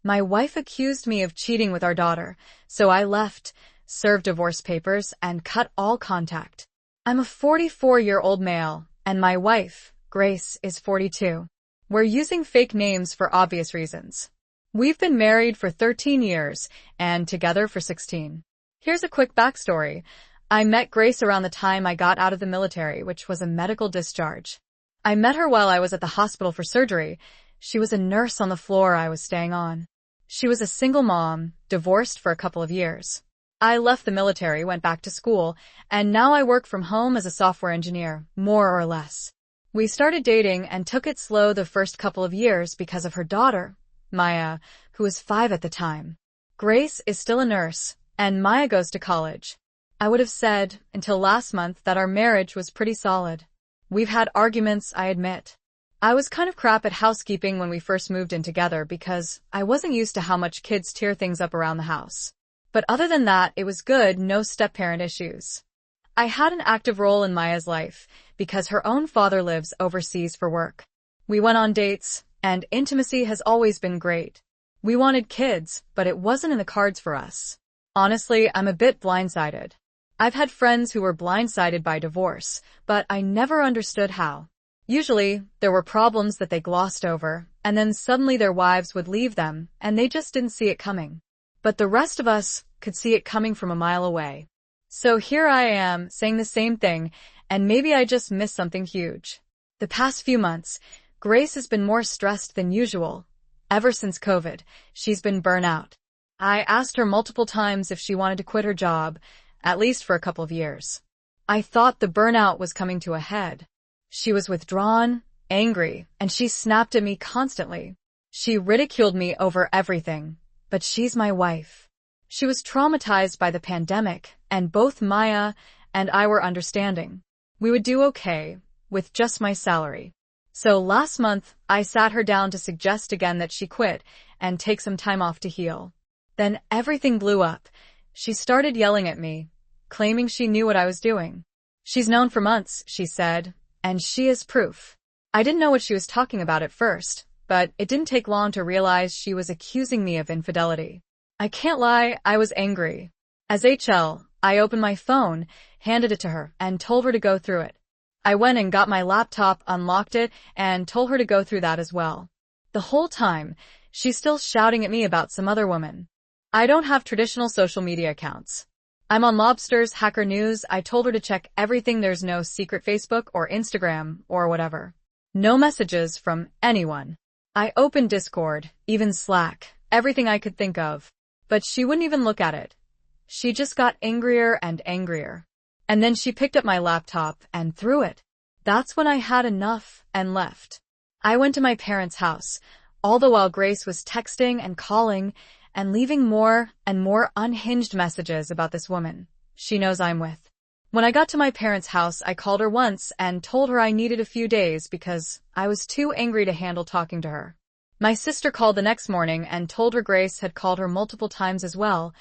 My wife accused me of cheating with our daughter, so I left, served divorce papers, and cut all contact. I'm a 44-year-old male, and my wife, Grace, is 42. We're using fake names for obvious reasons. We've been married for 13 years and together for 16. Here's a quick backstory. I met Grace around the time I got out of the military, which was a medical discharge. I met her while I was at the hospital for surgery. She was a nurse on the floor I was staying on. She was a single mom, divorced for a couple of years. I left the military, went back to school, and now I work from home as a software engineer, more or less. We started dating and took it slow the first couple of years because of her daughter, Maya, who was 5 at the time. Grace is still a nurse, and Maya goes to college. I would have said, until last month, that our marriage was pretty solid. We've had arguments, I admit. I was kind of crap at housekeeping when we first moved in together because I wasn't used to how much kids tear things up around the house. But other than that, it was good, no step-parent issues. I had an active role in Maya's life because her own father lives overseas for work. We went on dates, and intimacy has always been great. We wanted kids, but it wasn't in the cards for us. Honestly, I'm a bit blindsided. I've had friends who were blindsided by divorce, but I never understood how. Usually, there were problems that they glossed over, and then suddenly their wives would leave them, and they just didn't see it coming. But the rest of us could see it coming from a mile away. So here I am, saying the same thing, and maybe I just missed something huge. The past few months, Grace has been more stressed than usual. Ever since COVID, she's been burnt out. I asked her multiple times if she wanted to quit her job, at least for a couple of years. I thought the burnout was coming to a head. She was withdrawn, angry, and she snapped at me constantly. She ridiculed me over everything, but she's my wife. She was traumatized by the pandemic, and both Maya and I were understanding. We would do okay, with just my salary. So last month, I sat her down to suggest again that she quit and take some time off to heal. Then everything blew up. She started yelling at me, claiming she knew what I was doing. She's known for months, she said, and she is proof. I didn't know what she was talking about at first, but it didn't take long to realize she was accusing me of infidelity. I can't lie, I was angry. As HL, I opened my phone, handed it to her, and told her to go through it. I went and got my laptop, unlocked it, and told her to go through that as well. The whole time, she's still shouting at me about some other woman. I don't have traditional social media accounts. I'm on Lobster's Hacker News. I told her to check everything. There's no secret Facebook or Instagram or whatever. No messages from anyone. I opened Discord, even Slack, everything I could think of. But she wouldn't even look at it. She just got angrier and angrier. And then she picked up my laptop and threw it. That's when I had enough and left. I went to my parents' house, all the while Grace was texting and calling and leaving more and more unhinged messages about this woman she knows I'm with. When I got to my parents' house, I called her once and told her I needed a few days because I was too angry to handle talking to her. My sister called the next morning and told her Grace had called her multiple times as well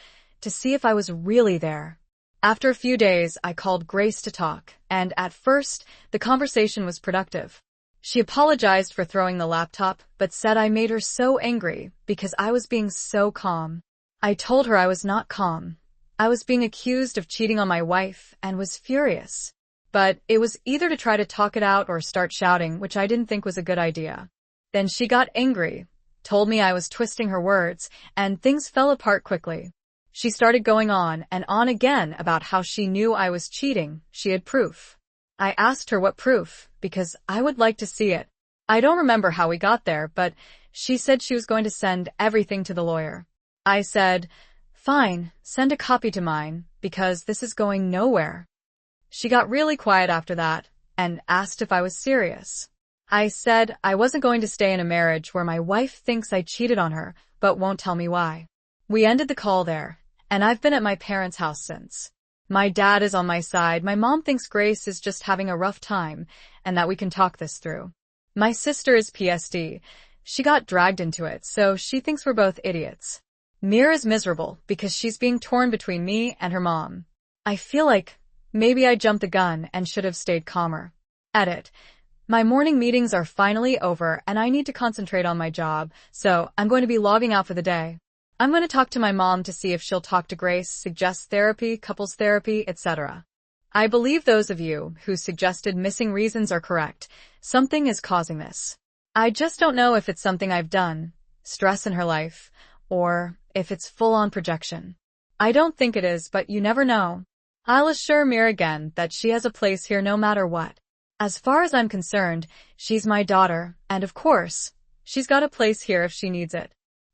to see if I was really there. After a few days, I called Grace to talk, and at first, the conversation was productive. She apologized for throwing the laptop, but said I made her so angry because I was being so calm. I told her I was not calm. I was being accused of cheating on my wife and was furious. But it was either to try to talk it out or start shouting, which I didn't think was a good idea. Then she got angry, told me I was twisting her words, and things fell apart quickly. She started going on and on again about how she knew I was cheating. She had proof. I asked her what proof, because I would like to see it. I don't remember how we got there, but she said she was going to send everything to the lawyer. I said, fine, send a copy to mine, because this is going nowhere. She got really quiet after that, and asked if I was serious. I said I wasn't going to stay in a marriage where my wife thinks I cheated on her, but won't tell me why. We ended the call there, and I've been at my parents' house since. My dad is on my side. My mom thinks Grace is just having a rough time, and that we can talk this through. My sister is PSD. She got dragged into it, so she thinks we're both idiots. Mir is miserable because she's being torn between me and her mom. I feel like maybe I jumped the gun and should have stayed calmer. Edit. My morning meetings are finally over and I need to concentrate on my job, so I'm going to be logging out for the day. I'm going to talk to my mom to see if she'll talk to Grace, suggest therapy, couples therapy, etc. I believe those of you who suggested missing reasons are correct. Something is causing this. I just don't know if it's something I've done, stress in her life, or if it's full-on projection. I don't think it is, but you never know. I'll assure Mir again that she has a place here no matter what. As far as I'm concerned, she's my daughter, and of course, she's got a place here if she needs it.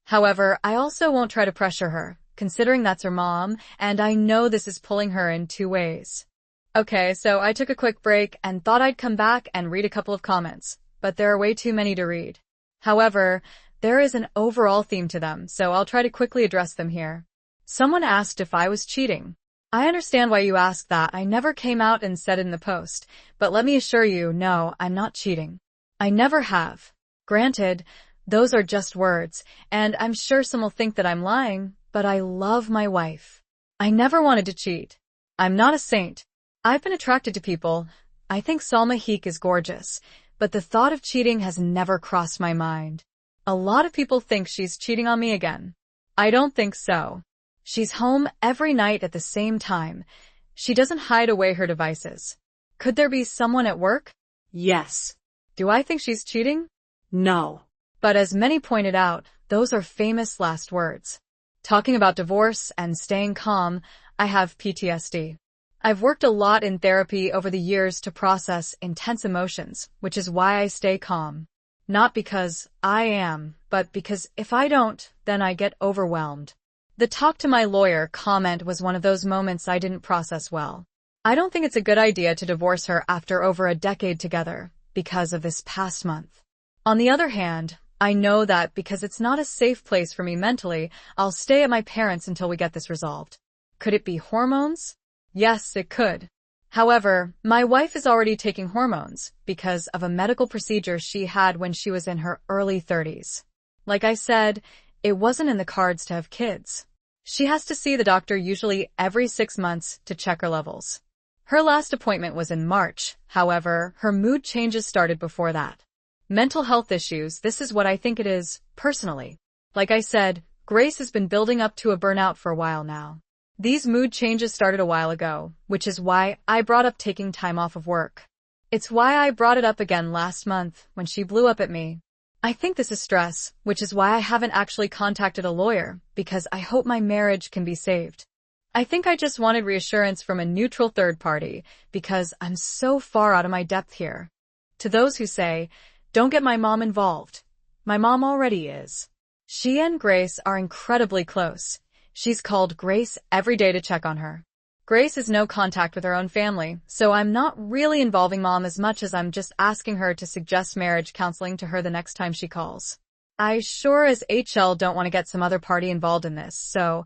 However, I also won't try to pressure her, considering that's her mom, and I know this is pulling her in two ways. Okay, so I took a quick break and thought I'd come back and read a couple of comments, but there are way too many to read. However, there is an overall theme to them, so I'll try to quickly address them here. Someone asked if I was cheating. I understand why you asked that. I never came out and said it in the post, but let me assure you, no, I'm not cheating. I never have. Granted, those are just words, and I'm sure some will think that I'm lying, but I love my wife. I never wanted to cheat. I'm not a saint. I've been attracted to people. I think Salma Hayek is gorgeous, but the thought of cheating has never crossed my mind. A lot of people think she's cheating on me again. I don't think so. She's home every night at the same time. She doesn't hide away her devices. Could there be someone at work? Yes. Do I think she's cheating? No. But as many pointed out, those are famous last words. Talking about divorce and staying calm, I have PTSD. I've worked a lot in therapy over the years to process intense emotions, which is why I stay calm. Not because I am, but because if I don't, then I get overwhelmed. The talk to my lawyer comment was one of those moments I didn't process well. I don't think it's a good idea to divorce her after over a decade together because of this past month. On the other hand, I know that because it's not a safe place for me mentally, I'll stay at my parents' until we get this resolved. Could it be hormones? Yes, it could. However, my wife is already taking hormones because of a medical procedure she had when she was in her early 30s. Like I said, it wasn't in the cards to have kids. She has to see the doctor usually every 6 months to check her levels. Her last appointment was in March. However, her mood changes started before that. Mental health issues, this is what I think it is, personally. Like I said, Grace has been building up to a burnout for a while now. These mood changes started a while ago, which is why I brought up taking time off of work. It's why I brought it up again last month when she blew up at me. I think this is stress, which is why I haven't actually contacted a lawyer, because I hope my marriage can be saved. I think I just wanted reassurance from a neutral third party, because I'm so far out of my depth here. To those who say, don't get my mom involved. My mom already is. She and Grace are incredibly close. She's called Grace every day to check on her. Grace has no contact with her own family, so I'm not really involving mom as much as I'm just asking her to suggest marriage counseling to her the next time she calls. I sure as HL don't want to get some other party involved in this, so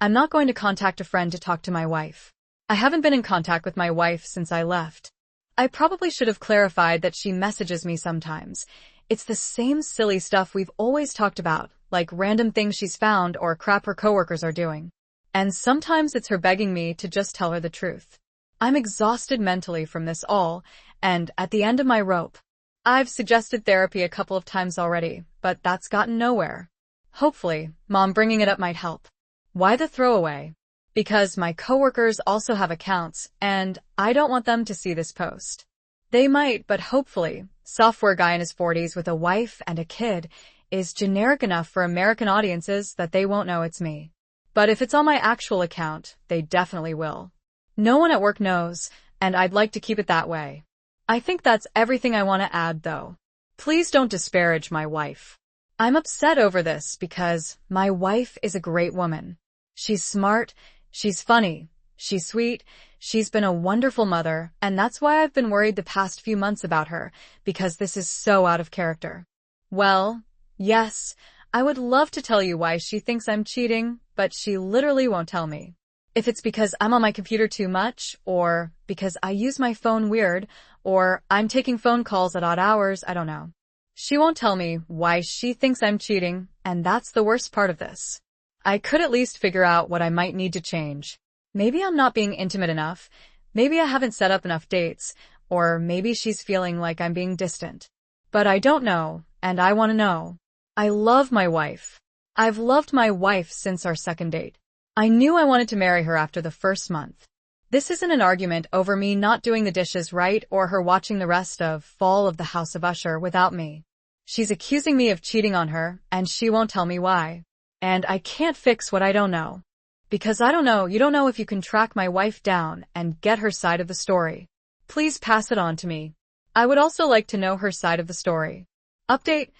I'm not going to contact a friend to talk to my wife. I haven't been in contact with my wife since I left. I probably should have clarified that she messages me sometimes. It's the same silly stuff we've always talked about, like random things she's found or crap her coworkers are doing. And sometimes it's her begging me to just tell her the truth. I'm exhausted mentally from this all, and at the end of my rope. I've suggested therapy a couple of times already, but that's gotten nowhere. Hopefully, mom bringing it up might help. Why the throwaway? Because my coworkers also have accounts, and I don't want them to see this post. They might, but hopefully, software guy in his 40s with a wife and a kid is generic enough for American audiences that they won't know it's me. But if it's on my actual account, they definitely will. No one at work knows, and I'd like to keep it that way. I think that's everything I want to add, though. Please don't disparage my wife. I'm upset over this because my wife is a great woman. She's smart, she's funny, she's sweet, she's been a wonderful mother, and that's why I've been worried the past few months about her, because this is so out of character. Well, yes, I would love to tell you why she thinks I'm cheating, but she literally won't tell me. If it's because I'm on my computer too much, or because I use my phone weird, or I'm taking phone calls at odd hours, I don't know. She won't tell me why she thinks I'm cheating, and that's the worst part of this. I could at least figure out what I might need to change. Maybe I'm not being intimate enough, maybe I haven't set up enough dates, or maybe she's feeling like I'm being distant. But I don't know, and I want to know. I love my wife. I've loved my wife since our second date. I knew I wanted to marry her after the first month. This isn't an argument over me not doing the dishes right or her watching the rest of Fall of the House of Usher without me. She's accusing me of cheating on her, and she won't tell me why. And I can't fix what I don't know. Because I don't know, you don't know if you can track my wife down and get her side of the story. Please pass it on to me. I would also like to know her side of the story. Update: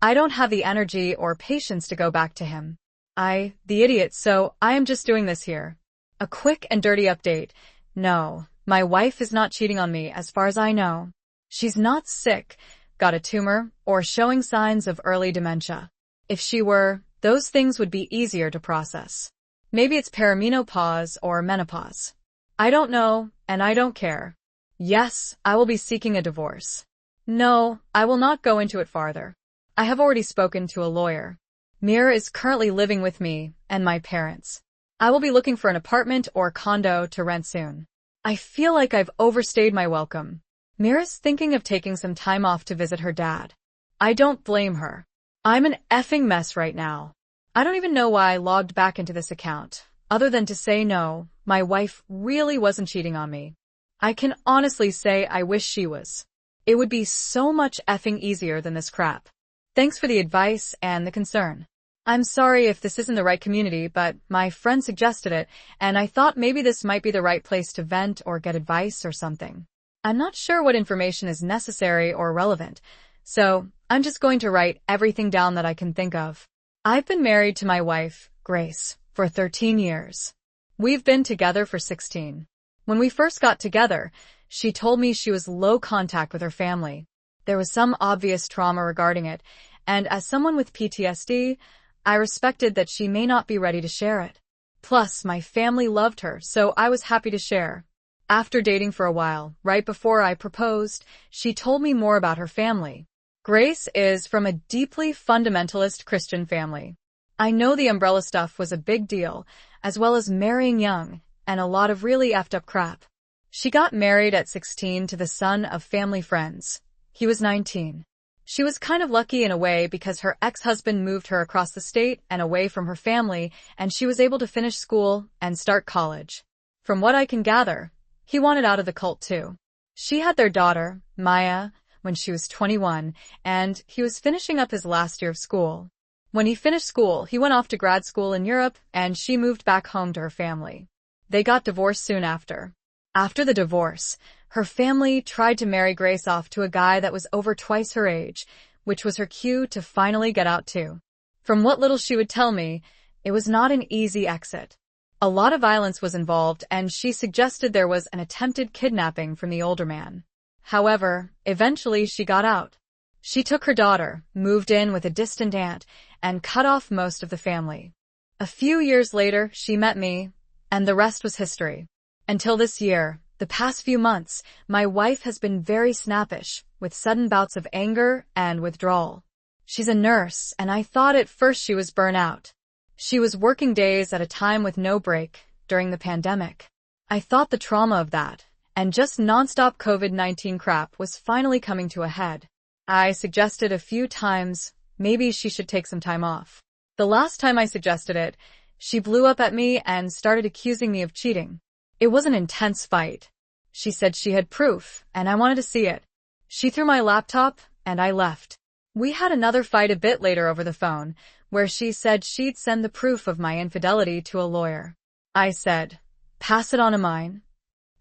I don't have the energy or patience to go back to him. The idiot, so I am just doing this here. A quick and dirty update. No, my wife is not cheating on me as far as I know. She's not sick, got a tumor, or showing signs of early dementia. If she were, those things would be easier to process. Maybe it's perimenopause or menopause. I don't know, and I don't care. Yes, I will be seeking a divorce. No, I will not go into it farther. I have already spoken to a lawyer. Mira is currently living with me and my parents. I will be looking for an apartment or condo to rent soon. I feel like I've overstayed my welcome. Mira's thinking of taking some time off to visit her dad. I don't blame her. I'm an effing mess right now. I don't even know why I logged back into this account, other than to say no, my wife really wasn't cheating on me. I can honestly say I wish she was. It would be so much effing easier than this crap. Thanks for the advice and the concern. I'm sorry if this isn't the right community, but my friend suggested it, and I thought maybe this might be the right place to vent or get advice or something. I'm not sure what information is necessary or relevant, so I'm just going to write everything down that I can think of. I've been married to my wife, Grace, for 13 years. We've been together for 16. When we first got together, she told me she was low contact with her family. There was some obvious trauma regarding it, and as someone with PTSD, I respected that she may not be ready to share it. Plus, my family loved her, so I was happy to share. After dating for a while, right before I proposed, she told me more about her family. Grace is from a deeply fundamentalist Christian family. I know the umbrella stuff was a big deal, as well as marrying young, and a lot of really effed up crap. She got married at 16 to the son of family friends. He was 19. She was kind of lucky in a way because her ex-husband moved her across the state and away from her family, and she was able to finish school and start college. From what I can gather, he wanted out of the cult too. She had their daughter, Maya, when she was 21, and he was finishing up his last year of school. When he finished school, he went off to grad school in Europe, and she moved back home to her family. They got divorced soon after. After the divorce, her family tried to marry Grace off to a guy that was over twice her age, which was her cue to finally get out too. From what little she would tell me, it was not an easy exit. A lot of violence was involved, and she suggested there was an attempted kidnapping from the older man. However, eventually she got out. She took her daughter, moved in with a distant aunt, and cut off most of the family. A few years later, she met me, and the rest was history. Until this year, the past few months, my wife has been very snappish, with sudden bouts of anger and withdrawal. She's a nurse, and I thought at first she was burnt out. She was working days at a time with no break during the pandemic. I thought the trauma of that, and just nonstop COVID-19 crap was finally coming to a head. I suggested a few times maybe she should take some time off. The last time I suggested it, she blew up at me and started accusing me of cheating. It was an intense fight. She said she had proof, and I wanted to see it. She threw my laptop, and I left. We had another fight a bit later over the phone, where she said she'd send the proof of my infidelity to a lawyer. I said, pass it on to mine.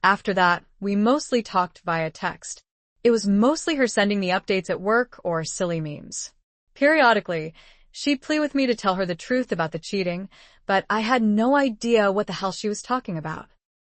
After that, we mostly talked via text. It was mostly her sending me updates at work or silly memes. Periodically, she'd plead with me to tell her the truth about the cheating, but I had no idea what the hell she was talking about.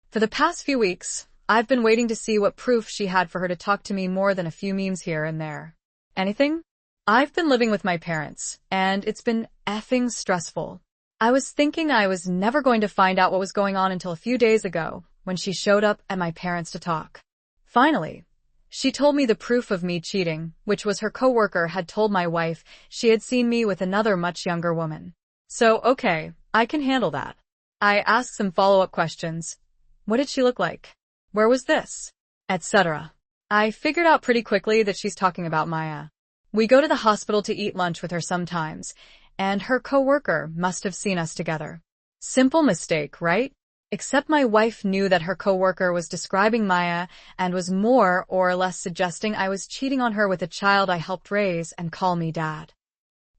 For the past few weeks, I've been waiting to see what proof she had for her to talk to me more than a few memes here and there. Anything? I've been living with my parents, and it's been effing stressful. I was thinking I was never going to find out what was going on until a few days ago, when she showed up at my parents to talk. Finally, she told me the proof of me cheating, which was her coworker had told my wife she had seen me with another much younger woman. So, okay, I can handle that. I asked some follow-up questions. What did she look like? Where was this? Etc. I figured out pretty quickly that she's talking about Maya. We go to the hospital to eat lunch with her sometimes, and her coworker must have seen us together. Simple mistake, right? Except my wife knew that her coworker was describing Maya and was more or less suggesting I was cheating on her with a child I helped raise and call me dad.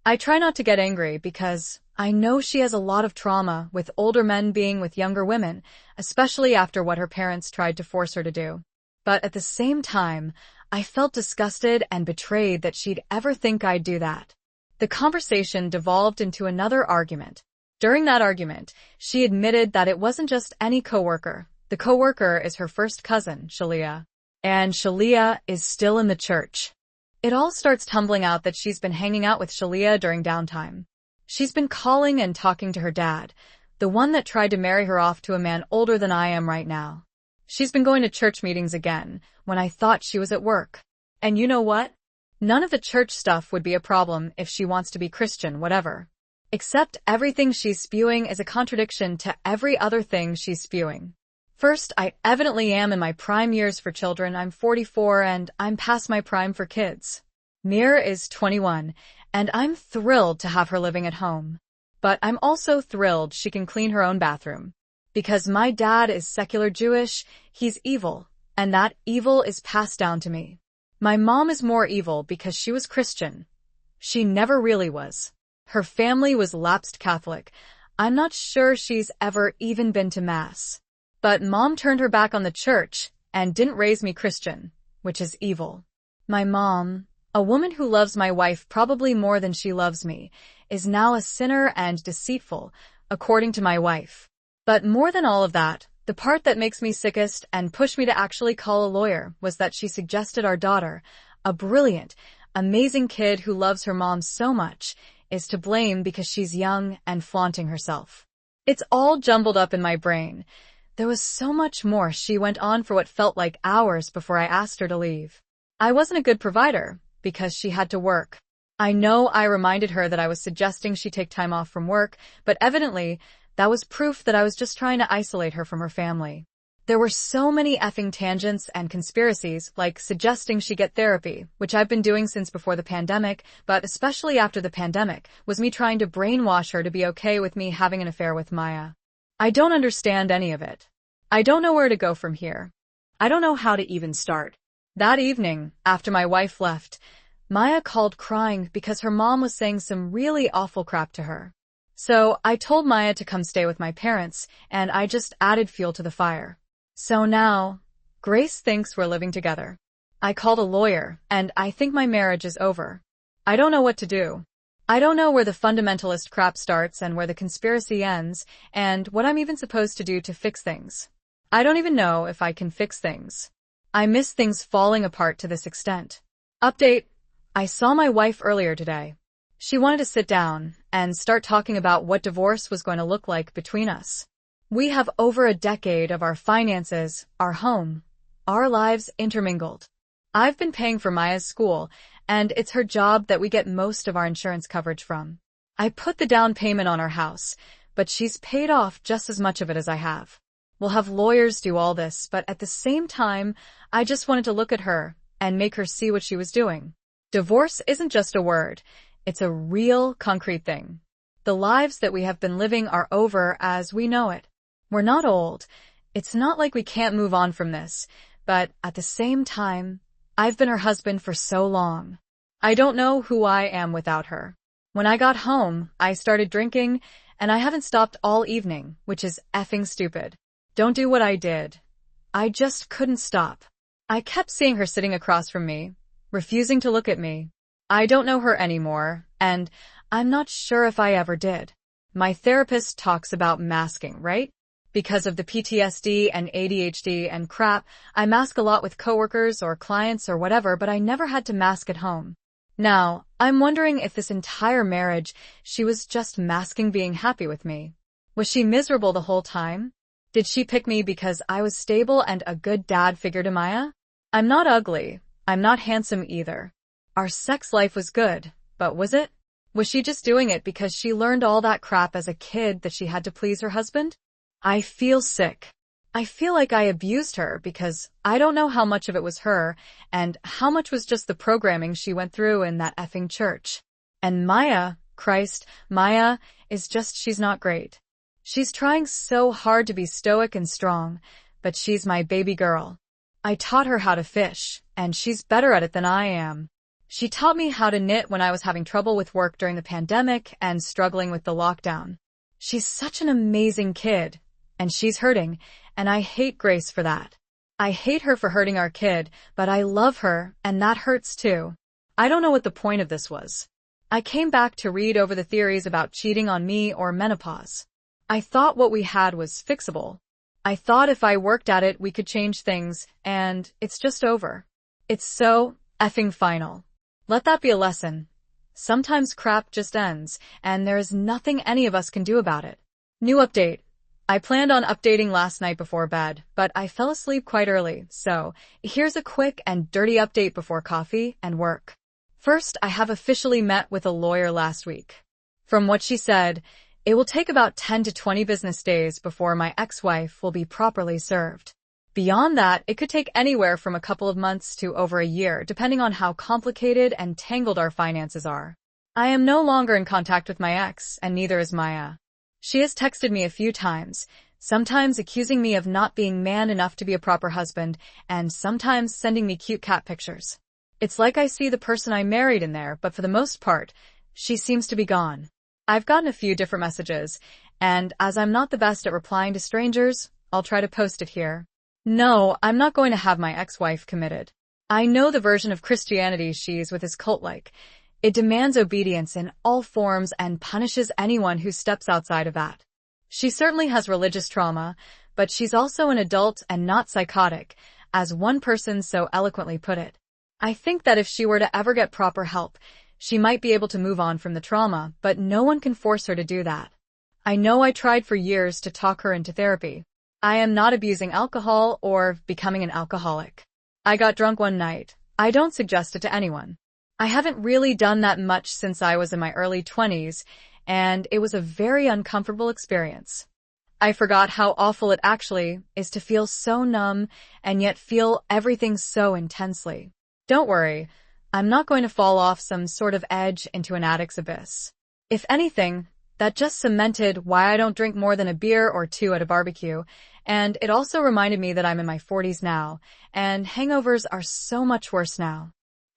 I try not to get angry because I know she has a lot of trauma with older men being with younger women, especially after what her parents tried to force her to do. But at the same time, I felt disgusted and betrayed that she'd ever think I'd do that. The conversation devolved into another argument. During that argument, she admitted that it wasn't just any coworker. The coworker is her first cousin, Shalia. And Shalia is still in the church. It all starts tumbling out that she's been hanging out with Shalia during downtime. She's been calling and talking to her dad, the one that tried to marry her off to a man older than I am right now. She's been going to church meetings again, when I thought she was at work. And you know what? None of the church stuff would be a problem if she wants to be Christian, whatever. Except everything she's spewing is a contradiction to every other thing she's spewing. First, I evidently am in my prime years for children. I'm 44 and I'm past my prime for kids. Mir is 21, and I'm thrilled to have her living at home. But I'm also thrilled she can clean her own bathroom. Because my dad is secular Jewish, he's evil, and that evil is passed down to me. My mom is more evil because she was Christian. She never really was. Her family was lapsed Catholic. I'm not sure she's ever even been to Mass. But Mom turned her back on the church and didn't raise me Christian, which is evil. My mom, a woman who loves my wife probably more than she loves me, is now a sinner and deceitful, according to my wife. But more than all of that, the part that makes me sickest and pushed me to actually call a lawyer was that she suggested our daughter, a brilliant, amazing kid who loves her mom so much, is to blame because she's young and flaunting herself. It's all jumbled up in my brain. There was so much more. She went on for what felt like hours before I asked her to leave. I wasn't a good provider because she had to work. I know I reminded her that I was suggesting she take time off from work, but evidently that was proof that I was just trying to isolate her from her family. There were so many effing tangents and conspiracies, like suggesting she get therapy, which I've been doing since before the pandemic, but especially after the pandemic, was me trying to brainwash her to be okay with me having an affair with Maya. I don't understand any of it. I don't know where to go from here. I don't know how to even start. That evening, after my wife left, Maya called crying because her mom was saying some really awful crap to her. So I told Maya to come stay with my parents, and I just added fuel to the fire. So now, Grace thinks we're living together. I called a lawyer, and I think my marriage is over. I don't know what to do. I don't know where the fundamentalist crap starts and where the conspiracy ends, and what I'm even supposed to do to fix things. I don't even know if I can fix things. I miss things falling apart to this extent. Update: I saw my wife earlier today. She wanted to sit down and start talking about what divorce was going to look like between us. We have over a decade of our finances, our home, our lives intermingled. I've been paying for Maya's school, and it's her job that we get most of our insurance coverage from. I put the down payment on our house, but she's paid off just as much of it as I have. We'll have lawyers do all this, but at the same time, I just wanted to look at her and make her see what she was doing. Divorce isn't just a word. It's a real, concrete thing. The lives that we have been living are over as we know it. We're not old. It's not like we can't move on from this, but at the same time, I've been her husband for so long. I don't know who I am without her. When I got home, I started drinking, and I haven't stopped all evening, which is effing stupid. Don't do what I did. I just couldn't stop. I kept seeing her sitting across from me, refusing to look at me. I don't know her anymore, and I'm not sure if I ever did. My therapist talks about masking, right? Because of the PTSD and ADHD and crap, I mask a lot with coworkers or clients or whatever, but I never had to mask at home. Now, I'm wondering if this entire marriage, she was just masking being happy with me. Was she miserable the whole time? Did she pick me because I was stable and a good dad figure to Maya? I'm not ugly. I'm not handsome either. Our sex life was good, but was it? Was she just doing it because she learned all that crap as a kid that she had to please her husband? I feel sick. I feel like I abused her because I don't know how much of it was her and how much was just the programming she went through in that effing church. And Maya, Christ, Maya she's not great. She's trying so hard to be stoic and strong, but she's my baby girl. I taught her how to fish, and she's better at it than I am. She taught me how to knit when I was having trouble with work during the pandemic and struggling with the lockdown. She's such an amazing kid, and she's hurting, and I hate Grace for that. I hate her for hurting our kid, but I love her, and that hurts too. I don't know what the point of this was. I came back to read over the theories about cheating on me or menopause. I thought what we had was fixable. I thought if I worked at it we could change things, and it's just over. It's so effing final. Let that be a lesson. Sometimes crap just ends, and there is nothing any of us can do about it. New update. I planned on updating last night before bed, but I fell asleep quite early, so here's a quick and dirty update before coffee and work. First, I have officially met with a lawyer last week. From what she said, it will take about 10 to 20 business days before my ex-wife will be properly served. Beyond that, it could take anywhere from a couple of months to over a year, depending on how complicated and tangled our finances are. I am no longer in contact with my ex, and neither is Maya. She has texted me a few times, sometimes accusing me of not being man enough to be a proper husband, and sometimes sending me cute cat pictures. It's like I see the person I married in there, but for the most part, she seems to be gone. I've gotten a few different messages, and as I'm not the best at replying to strangers, I'll try to post it here. No, I'm not going to have my ex-wife committed. I know the version of Christianity she's with is cult-like. It demands obedience in all forms and punishes anyone who steps outside of that. She certainly has religious trauma, but she's also an adult and not psychotic, as one person so eloquently put it. I think that if she were to ever get proper help, she might be able to move on from the trauma, but no one can force her to do that. I know I tried for years to talk her into therapy. I am not abusing alcohol or becoming an alcoholic. I got drunk one night. I don't suggest it to anyone. I haven't really done that much since I was in my early 20s, and it was a very uncomfortable experience. I forgot how awful it actually is to feel so numb and yet feel everything so intensely. Don't worry, I'm not going to fall off some sort of edge into an addict's abyss. If anything, that just cemented why I don't drink more than a beer or two at a barbecue, and it also reminded me that I'm in my 40s now, and hangovers are so much worse now.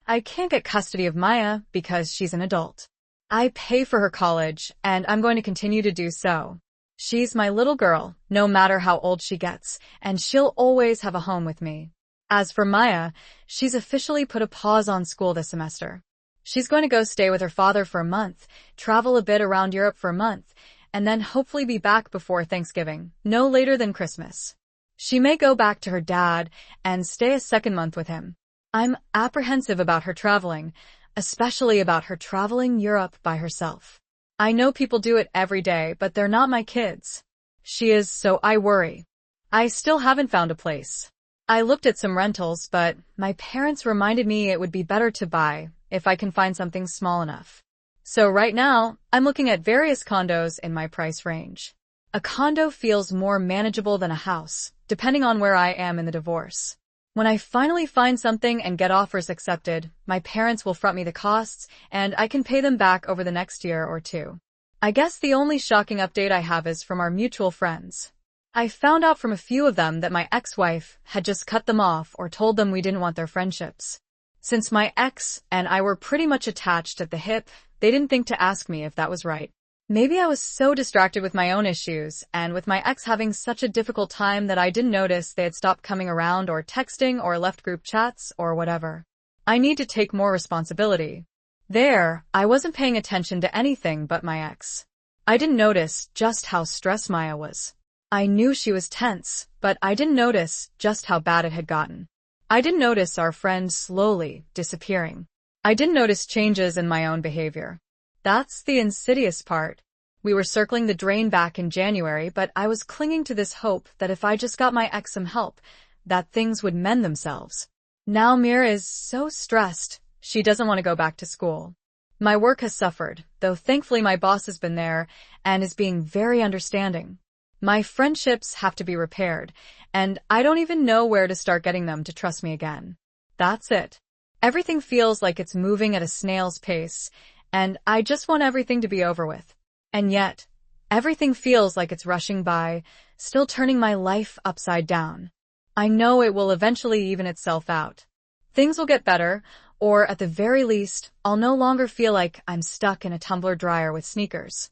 I can't get custody of Maya because she's an adult. I pay for her college, and I'm going to continue to do so. She's my little girl, no matter how old she gets, and she'll always have a home with me. As for Maya, she's officially put a pause on school this semester. She's going to go stay with her father for a month, travel a bit around Europe for a month, and then hopefully be back before Thanksgiving, no later than Christmas. She may go back to her dad and stay a second month with him. I'm apprehensive about her traveling, especially about her traveling Europe by herself. I know people do it every day, but they're not my kids. She is, so I worry. I still haven't found a place. I looked at some rentals, but my parents reminded me it would be better to buy if I can find something small enough. So right now, I'm looking at various condos in my price range. A condo feels more manageable than a house, depending on where I am in the divorce. When I finally find something and get offers accepted, my parents will front me the costs, and I can pay them back over the next year or two. I guess the only shocking update I have is from our mutual friends. I found out from a few of them that my ex-wife had just cut them off or told them we didn't want their friendships. Since my ex and I were pretty much attached at the hip, they didn't think to ask me if that was right. Maybe I was so distracted with my own issues and with my ex having such a difficult time that I didn't notice they had stopped coming around or texting or left group chats or whatever. I need to take more responsibility. There, I wasn't paying attention to anything but my ex. I didn't notice just how stressed Maya was. I knew she was tense, but I didn't notice just how bad it had gotten. I didn't notice our friend slowly disappearing. I didn't notice changes in my own behavior. That's the insidious part. We were circling the drain back in January, but I was clinging to this hope that if I just got my ex some help, that things would mend themselves. Now Mira is so stressed, she doesn't want to go back to school. My work has suffered, though thankfully my boss has been there and is being very understanding. My friendships have to be repaired, and I don't even know where to start getting them to trust me again. That's it. Everything feels like it's moving at a snail's pace, and I just want everything to be over with. And yet, everything feels like it's rushing by, still turning my life upside down. I know it will eventually even itself out. Things will get better, or at the very least, I'll no longer feel like I'm stuck in a tumbler dryer with sneakers.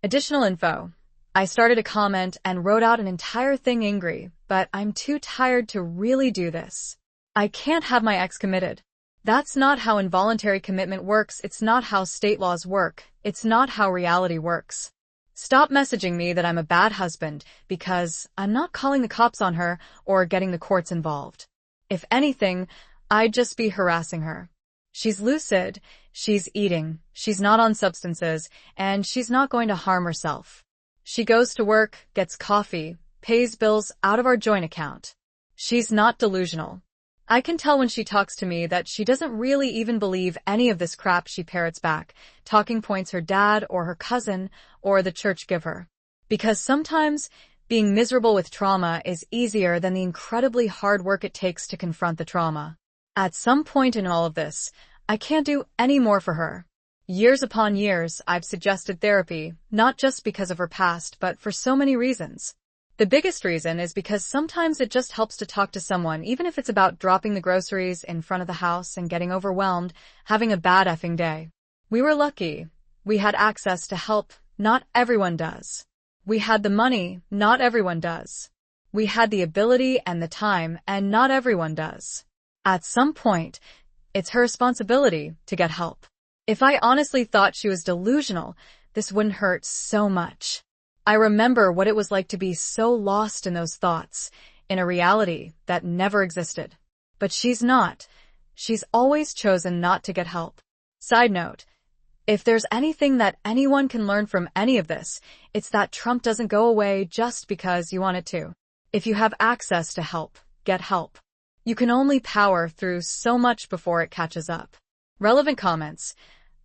Additional info. I started a comment and wrote out an entire thing angry, but I'm too tired to really do this. I can't have my ex committed. That's not how involuntary commitment works. It's not how state laws work. It's not how reality works. Stop messaging me that I'm a bad husband, because I'm not calling the cops on her or getting the courts involved. If anything, I'd just be harassing her. She's lucid, she's eating, she's not on substances, and she's not going to harm herself. She goes to work, gets coffee, pays bills out of our joint account. She's not delusional. I can tell when she talks to me that she doesn't really even believe any of this crap she parrots back, talking points her dad or her cousin or the church give her. Because sometimes being miserable with trauma is easier than the incredibly hard work it takes to confront the trauma. At some point in all of this, I can't do any more for her. Years upon years, I've suggested therapy, not just because of her past, but for so many reasons. The biggest reason is because sometimes it just helps to talk to someone, even if it's about dropping the groceries in front of the house and getting overwhelmed, having a bad effing day. We were lucky. We had access to help. Not everyone does. We had the money. Not everyone does. We had the ability and the time, and not everyone does. At some point, it's her responsibility to get help. If I honestly thought she was delusional, this wouldn't hurt so much. I remember what it was like to be so lost in those thoughts, in a reality that never existed. But she's not. She's always chosen not to get help. Side note, if there's anything that anyone can learn from any of this, it's that Trump doesn't go away just because you want it to. If you have access to help, get help. You can only power through so much before it catches up. Relevant comments.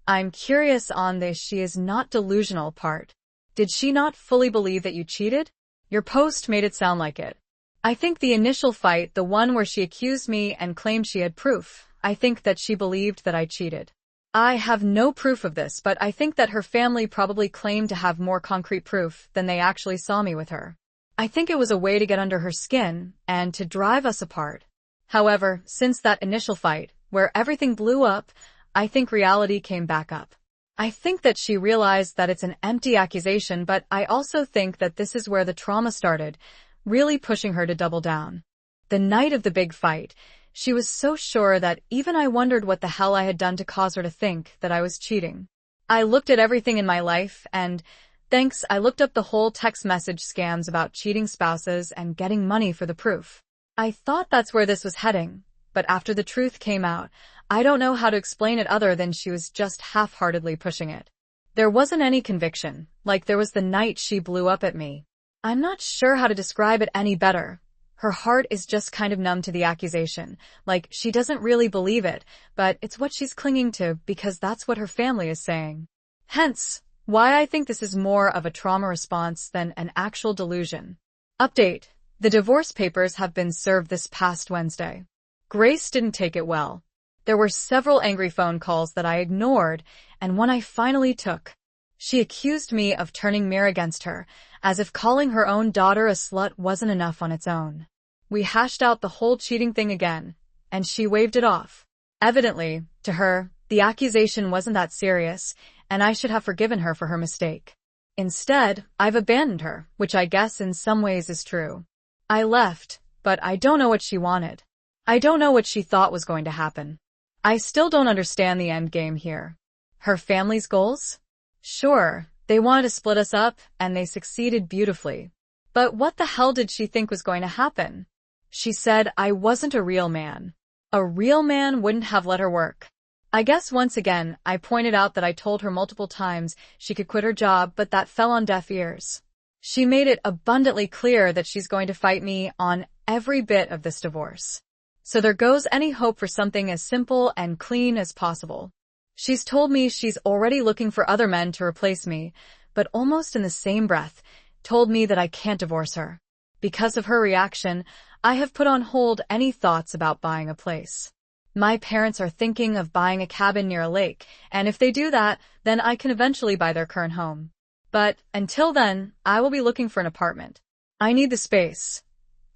I'm curious on the "she is not delusional" part. Did she not fully believe that you cheated? Your post made it sound like it. I think the initial fight, the one where she accused me and claimed she had proof, I think that she believed that I cheated. I have no proof of this, but I think that her family probably claimed to have more concrete proof than they actually saw me with her. I think it was a way to get under her skin and to drive us apart. However, since that initial fight, where everything blew up, I think reality came back up. I think that she realized that it's an empty accusation, but I also think that this is where the trauma started, really pushing her to double down. The night of the big fight, she was so sure that even I wondered what the hell I had done to cause her to think that I was cheating. I looked at everything in my life, and thanks, I looked up the whole text message scams about cheating spouses and getting money for the proof. I thought that's where this was heading, but after the truth came out, I don't know how to explain it other than she was just half-heartedly pushing it. There wasn't any conviction, like there was the night she blew up at me. I'm not sure how to describe it any better. Her heart is just kind of numb to the accusation, like she doesn't really believe it, but it's what she's clinging to because that's what her family is saying. Hence, why I think this is more of a trauma response than an actual delusion. Update. The divorce papers have been served this past Wednesday. Grace didn't take it well. There were several angry phone calls that I ignored, and one I finally took. She accused me of turning Mir against her, as if calling her own daughter a slut wasn't enough on its own. We hashed out the whole cheating thing again, and she waved it off. Evidently, to her, the accusation wasn't that serious, and I should have forgiven her for her mistake. Instead, I've abandoned her, which I guess in some ways is true. I left, but I don't know what she wanted. I don't know what she thought was going to happen. I still don't understand the end game here. Her family's goals? Sure, they wanted to split us up, and they succeeded beautifully. But what the hell did she think was going to happen? She said I wasn't a real man. A real man wouldn't have let her work. I guess once again, I pointed out that I told her multiple times she could quit her job, but that fell on deaf ears. She made it abundantly clear that she's going to fight me on every bit of this divorce. So there goes any hope for something as simple and clean as possible. She's told me she's already looking for other men to replace me, but almost in the same breath, told me that I can't divorce her. Because of her reaction, I have put on hold any thoughts about buying a place. My parents are thinking of buying a cabin near a lake, and if they do that, then I can eventually buy their current home. But until then, I will be looking for an apartment. I need the space.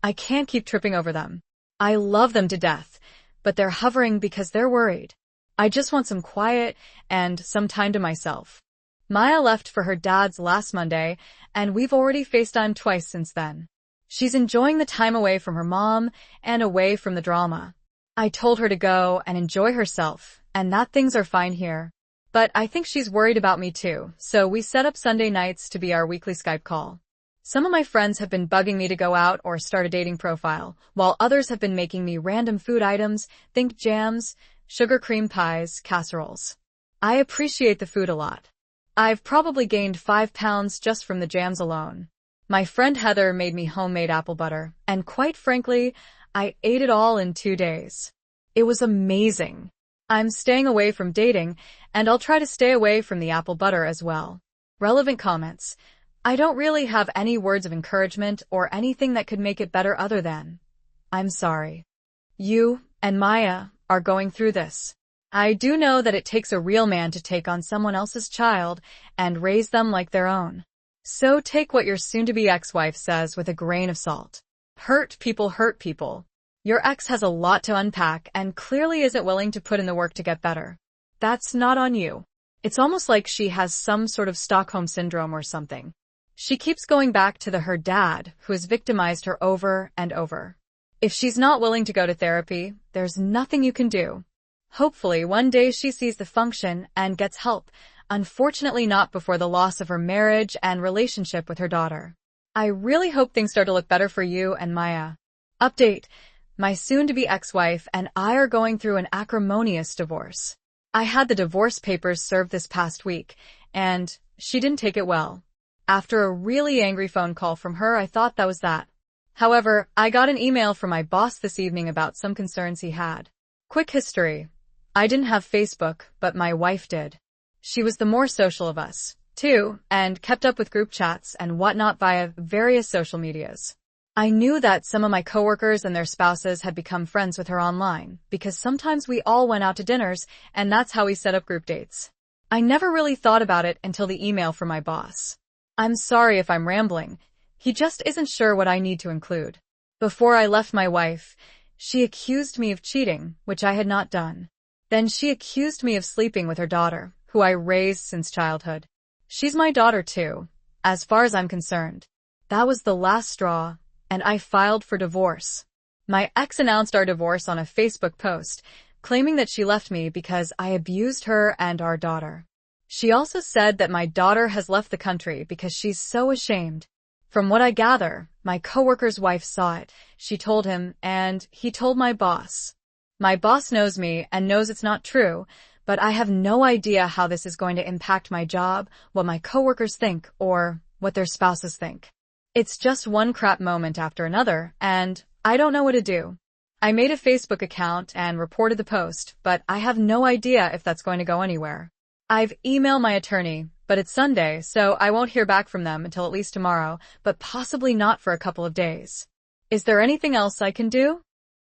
I can't keep tripping over them. I love them to death, but they're hovering because they're worried. I just want some quiet and some time to myself. Maya left for her dad's last Monday, and we've already FaceTimed twice since then. She's enjoying the time away from her mom and away from the drama. I told her to go and enjoy herself, and that things are fine here. But I think she's worried about me too, so we set up Sunday nights to be our weekly Skype call. Some of my friends have been bugging me to go out or start a dating profile, while others have been making me random food items, think jams, sugar cream pies, casseroles. I appreciate the food a lot. I've probably gained 5 pounds just from the jams alone. My friend Heather made me homemade apple butter, and quite frankly, I ate it all in 2 days. It was amazing. I'm staying away from dating, and I'll try to stay away from the apple butter as well. Relevant comments. I don't really have any words of encouragement or anything that could make it better other than, I'm sorry. You and Maya are going through this. I do know that it takes a real man to take on someone else's child and raise them like their own. So take what your soon-to-be ex-wife says with a grain of salt. Hurt people hurt people. Your ex has a lot to unpack and clearly isn't willing to put in the work to get better. That's not on you. It's almost like she has some sort of Stockholm syndrome or something. She keeps going back to her dad, who has victimized her over and over. If she's not willing to go to therapy, there's nothing you can do. Hopefully, one day she sees the function and gets help, unfortunately not before the loss of her marriage and relationship with her daughter. I really hope things start to look better for you and Maya. Update. My soon-to-be ex-wife and I are going through an acrimonious divorce. I had the divorce papers served this past week, and she didn't take it well. After a really angry phone call from her, I thought that was that. However, I got an email from my boss this evening about some concerns he had. Quick history. I didn't have Facebook, but my wife did. She was the more social of us, too, and kept up with group chats and whatnot via various social medias. I knew that some of my coworkers and their spouses had become friends with her online, because sometimes we all went out to dinners, and that's how we set up group dates. I never really thought about it until the email from my boss. I'm sorry if I'm rambling. He just isn't sure what I need to include. Before I left my wife, she accused me of cheating, which I had not done. Then she accused me of sleeping with her daughter, who I raised since childhood. She's my daughter too, as far as I'm concerned. That was the last straw, and I filed for divorce. My ex announced our divorce on a Facebook post, claiming that she left me because I abused her and our daughter. She also said that my daughter has left the country because she's so ashamed. From what I gather, my coworker's wife saw it, she told him, and he told my boss. My boss knows me and knows it's not true, but I have no idea how this is going to impact my job, what my coworkers think, or what their spouses think. It's just one crap moment after another, and I don't know what to do. I made a Facebook account and reported the post, but I have no idea if that's going to go anywhere. I've emailed my attorney, but it's Sunday, so I won't hear back from them until at least tomorrow, but possibly not for a couple of days. Is there anything else I can do?